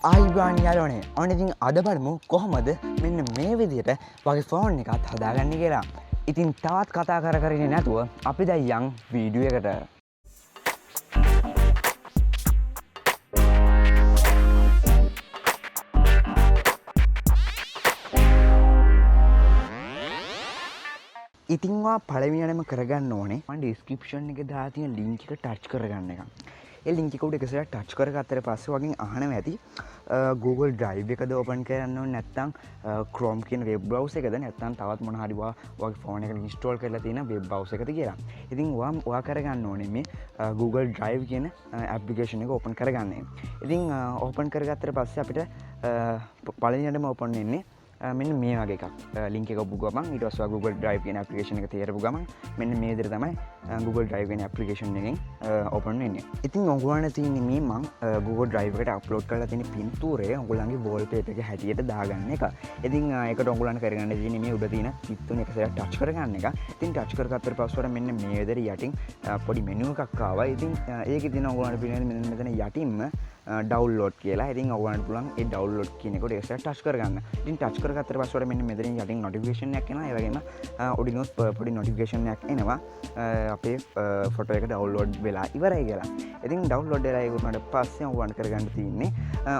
ආයිබාන් යාළුවනේ. ඔන්න ඉතින් අද බලමු කොහොමද මෙන්න මේ විදිහට වගේ ෆෝන් එකක් හදාගන්නේ කියලා. ඉතින් තවත් කතා කරගෙන නැතුව අපි දැන් යන් වීඩියෝ එකට. ඉතින් ඔයා පළවෙනියටම කරගන්න ඕනේ මම ඩිස්ක්‍රිප්ෂන් එකේ දාලා තියෙන ලින්ක් එක ටච් කරගන්න එක. ඒ ලින්ක් එක උඩ එකසලා ටච් කරගත්තට පස්සේ වගේ අහනවා ඇති Google Drive එකද ඕපන් කරන්න ඕනේ නැත්නම් Chrome කියන වෙබ් බ්‍රවුසර් එකද නැත්නම් තවත් මොන හරි ඔයාගේ ෆෝන් එකට ඉන්ස්ටෝල් කරලා තියෙන වෙබ් බ්‍රවුසර් එකද කියලා. ඉතින් ඔයා කරගන්න ඕනේ මේ Google Drive කියන ඇප්ලිකේෂන් එක ඕපන් කරගන්න. ඉතින් ඕපන් කරගත්තට පස්සේ අපිට පළවෙනියටම ඕපන් වෙන්නේ මෙන්න මේ වගේ එකක්. ලින්ක් එක ඔබ ගමන් ඊට පස්සේ Google Drive කියන ඇප්ලිකේෂන් එක තේරපු ගමන් මෙන්න මේ විදිහට තමයි Google Drive කියන ඇප්ලිකේෂන් එකෙන් ඕපන් වෙන්නේ. ඉතින් ඔයගොල්ලන්ට තියෙන්නේ මේ මම Google Drive එකට අප්ලෝඩ් කරලා තියෙන පින්තූරය ඔයගොල්ලන්ගේ wallpaper එක හැටියට දාගන්න එක. ඉතින් ඒකට ඔයගොල්ලන්ට කරගන්න තියෙන්නේ මේ උඩ තියෙන පිටුන එක සැරයක් ටච් කරගන්න එක. ඉතින් ටච් කරගත්තට පස්සේ මෙන්න මේ විදිහට යටින් පොඩි මෙනු එකක් ආවා. ඉතින් ඒකේ තියෙන ඔයගොල්ලන්ට පිළිගන්නේ මෙතන යටින්ම ඩවුන්ලෝඩ් කියලා. ඉතින් ඔයගොල්ලන්ට පුළුවන් ඒ ඩවුන්ලෝඩ් කියන එකට ඒක ටච් කරගන්න. ඉතින් ටච් කරගත්තට පස්සේ මෙන්න මෙතනින් යටින් නොටිෆිකේෂන් එකක් එනවා. ඒ වගේම උඩින් පොඩි නොටිෆිකේෂන් එකක් එනවා. අපේ ෆොටෝ එක ඩවුන්ලෝඩ් වෙලා ඉවරයි කියලා. ඉතින් ඩවුන්ලෝඩ් වෙලා ඉවරනට පස්සේ ඔයගොල්ලන්ට කරගන්න තියෙන්නේ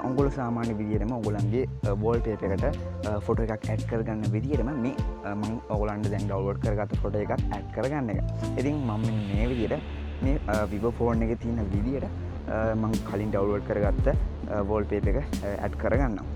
ඔයගොල්ලෝ සාමාන්‍ය විදිහටම ඔයගොල්ලන්ගේ වෝල්පේපර් එකට ෆොටෝ එකක් ඇඩ් කරගන්න විදිහටම මේ මම ඔයගොල්ලන්ට දැන් ඩවුන්ලෝඩ් කරගත්ත ෆොටෝ එකක් ඇඩ් කරගන්න එක. ඉතින් මම මේ විදිහට මේ Vivo ෆෝන් එකේ තියෙන විදිහට මම කලින් ඩවුන්ලෝඩ් කරගත්ත වෝල්පේපර් එක ඇඩ් කරගන්නවා.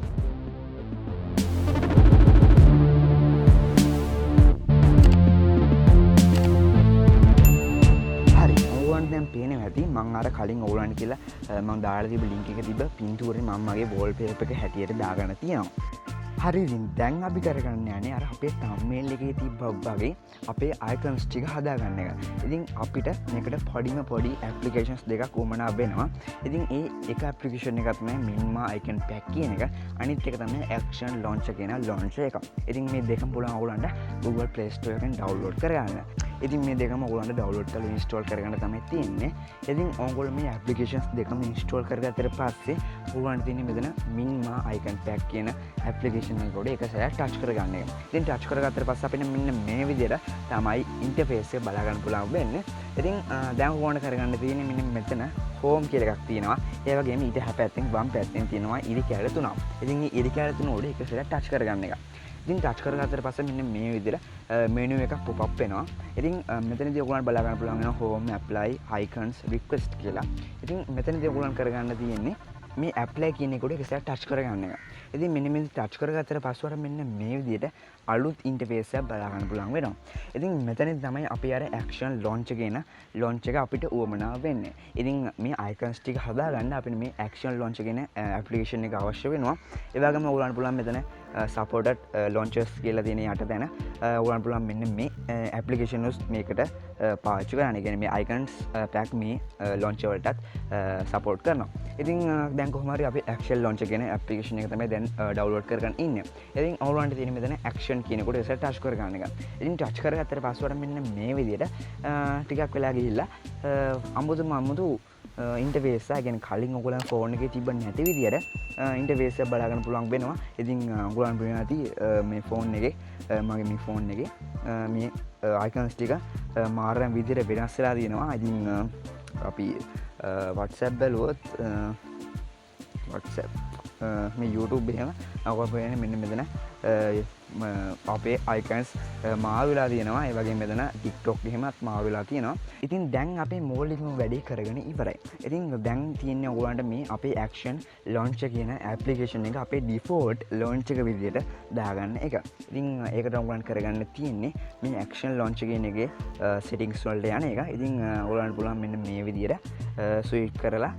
හරි ඔයගොල්ලන්ට දැන් පේනවා ඇති මම අර කලින් ඔයගොල්ලන්ට කියලා මම දාලා තිබ්බ ලින්ක් එකේ තිබ්බ පින්තූරේ මම මගේ වෝල්පේපර් එක හැටියට දාගන්න තියෙනවා. හරි දැන් අපි කරගන්න යන්නේ අර අපේ thumbnail එකේ තිබ්බා වගේ අපේ icons ටික හදාගන්න එක. ඉතින් අපිට මේකට පොඩි applications දෙකක් උවමනා වෙනවා. ඉතින් ඒ එක application එකක් තමයි Minma icon pack කියන එක. අනිත් එක තමයි action launcher කියන launcher එක. ඉතින් මේ දෙකම පුළුවන් ඔයගොල්ලන්ට Google Play Store එකෙන් download කරගන්න. ඉතින් මේ දෙකම ඔයගොල්ලන්ට download කරලා install කරගන්න තමයි තියෙන්නේ. ඉතින් ඔයගොල්ලෝ මේ applications දෙකම install කරගත්තට පස්සේ ඔයගොල්ලන්ට තියෙන්නේ මෙතන Minma icon pack කියන application එකට ඒක සැරයක් ටච් කරගන්න එක. ඉතින් ටච් කරගත්තට පස්සේ අපිට මෙන්න මේ විදිහට තමයි ඉන්ටර්ෆේස් එක බලා ගන්න පුළුවන් වෙන්නේ. ඉතින් දැන් ඕන කරගන්න තියෙන්නේ මෙන්න මෙතන home කියලා එකක් තියෙනවා. ඒ වගේම ඊට හැපැත්තෙන් වම් පැත්තෙන් තියෙනවා ඉරි කැල තුනක්. ඉතින් මේ ඉරි කැල තුන උඩ ඒක සැරයක් ටච් කරගන්න එක. ඉතින් ටච් කරගත්තට පස්සේ මෙන්න මේ විදිහට මෙනු එකක් pop up වෙනවා. ඉතින් මෙතනදී ඔයගොල්ලන්ට බලා ගන්න පුළුවන් වෙනවා home apply icons request කියලා. ඉතින් මෙතනදී ඔයගොල්ලන්ට කරගන්න තියෙන්නේ මේ apply කියන එකට එක සැරයක් ටච් කරගන්න එක. ඉතින් මෙන්න මේ ටච් කරගත්තට පස්සේ මෙන්න මේ විදිහට අලුත් ඉන්ටර්ෆේස් එකක් බලා ගන්න පුළුවන් වෙනවා. ඉතින් මෙතනදී තමයි අපි අර action launch කියන launch එක අපිට උවමනා වෙන්නේ. ඉතින් මේ icons ටික හදාගන්න අපිට මේ action launch කියන application එක අවශ්‍ය වෙනවා. ඒ වගේම ඔයගොල්ලන්ට පුළුවන් මෙතන supported launchers කියලා තියෙන යට තැන ඔයගොල්ලන්ට පුළුවන් මෙන්න මේ application උස් මේකට පාවිච්චි කරන්න. ඒ කියන්නේ මේ icons pack මේ launcher වලටත් support කරනවා. ඉතින් දැන් කොහොම හරි අපි action launcher කියන application එක තමයි දැන් download කරගෙන ඉන්නේ. ඉතින් ඔයගොල්ලන්ට තියෙන මෙතන action කියන කොට ඒක ටච් කරගන්න එක. ඉතින් ටච් කරගත්තට පස්සේ මෙන්න මේ විදිහට ටිකක් වෙලා ගිහිල්ලා අමුතු ඉන්ටර්ෆේස් එක කියන්නේ කලින් ඔයගොල්ලන් ෆෝන් එකේ තිබ්බ නැති විදිහට ඉන්ටර්ෆේස් එක බලා ගන්න පුළුවන් වෙනවා. ඉතින් ඔයගොල්ලන් බලන්න ඇති මේ ෆෝන් එකේ මගේ මේ ෆෝන් එකේ මේ icons ටික මාරම් විදිහට වෙනස් වෙලා තියෙනවා. ඉතින් අපි WhatsApp බලුවොත් WhatsApp මේ YouTube එහෙම ඔයගොල්ලෝ බලන්නේ මෙන්න මෙතන අපේ icons මාරු වෙලා තියෙනවා. ඒ වගේම මෙතන TikTok එහෙමත් මාරු වෙලා තියෙනවා. ඉතින් දැන් අපේ මූලිකම වැඩේ කරගෙන ඉවරයි. ඉතින් දැන් තියෙන්නේ ඔයගොල්ලන්ට මේ අපේ action launcher කියන application එක අපේ default launch එක විදිහට දාගන්න එක. ඉතින් ඒකට ඔයගොල්ලන් කරගන්න තියෙන්නේ මේ action launcher කියන එකේ settings වලට යන එක. ඉතින් ඔයගොල්ලන්ට පුළුවන් මෙන්න මේ විදිහට switch කරලා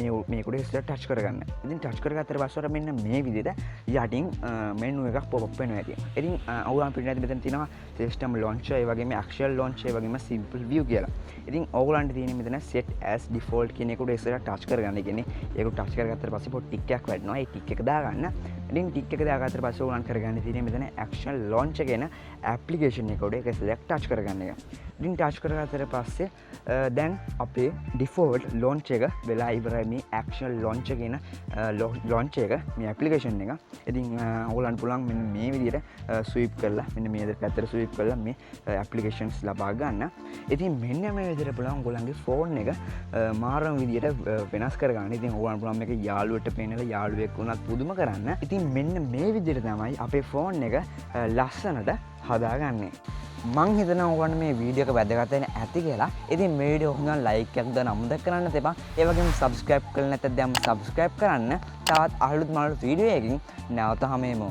මේ කොට ඉස්සරහ touch කරගන්න. ඉතින් touch කරගත්තට පස්සේ මෙන්න මේ විදිහට යටින් menu එකක් pop up වෙනවා. ඉතින් ඔයගොල්ලන් පිටින් මෙතන තියෙනවා system launcher ඒ වගේම actual launcher ඒ වගේම simple view කියලා. ඉතින් ඔයගොල්ලන්ට තියෙන්නේ මෙතන set as default කියන එකට ඉස්සරහ touch කරගන්න. ඒ කියන්නේ ඒක touch කරගත්තට පස්සේ පොඩි ටික් එකක් වැඩනවා. ඒ ටික් එක දාගන්න ඉතින් ටික් එක දාගත්තට පස්සේ ඕගොල්ලන් කරගන්න තියෙන්නේ මෙතන action launcher කියන application එක උඩ ඒක select touch කරගන්න එක. ඉතින් touch කරගත්තට පස්සේ දැන් අපේ default launch එක වෙලා ඉවරයි මේ action launcher කියන launch එක මේ application එක. ඉතින් ඕගොල්ලන් පුළුවන් මෙන්න මේ විදිහට sweep කරලා මෙන්න මේ පැත්තට sweep කරලා මේ applications ලබා ගන්න. ඉතින් මෙන්න මේ විදිහට පුළුවන් ඔයගොල්ලන්ගේ phone එක මාරම විදිහට වෙනස් කරගන්න. ඉතින් ඕගොල්ලන් පුළුවන් මේක යාළුවට පෙන්නලා යාළුවෙක් වුණත් පුදුම කරන්න. ඉතින් මෙන්න මේ විදිහට තමයි අපේ phone එක ලස්සනට හදාගන්නේ. මං හිතනවා ඔයගොල්ලන්ට මේ වීඩියෝ එක වැදගත් වෙන්න ඇති කියලා. ඉතින් මේ වීඩියෝ හොඳ ලයික් එකක් දාන්න අමතක කරන්න එපා. ඒ වගේම subscribe කරලා නැත්නම් දැන් subscribe කරන්න. තවත් අලුත් වීඩියෝ එකකින් නැවත හමු.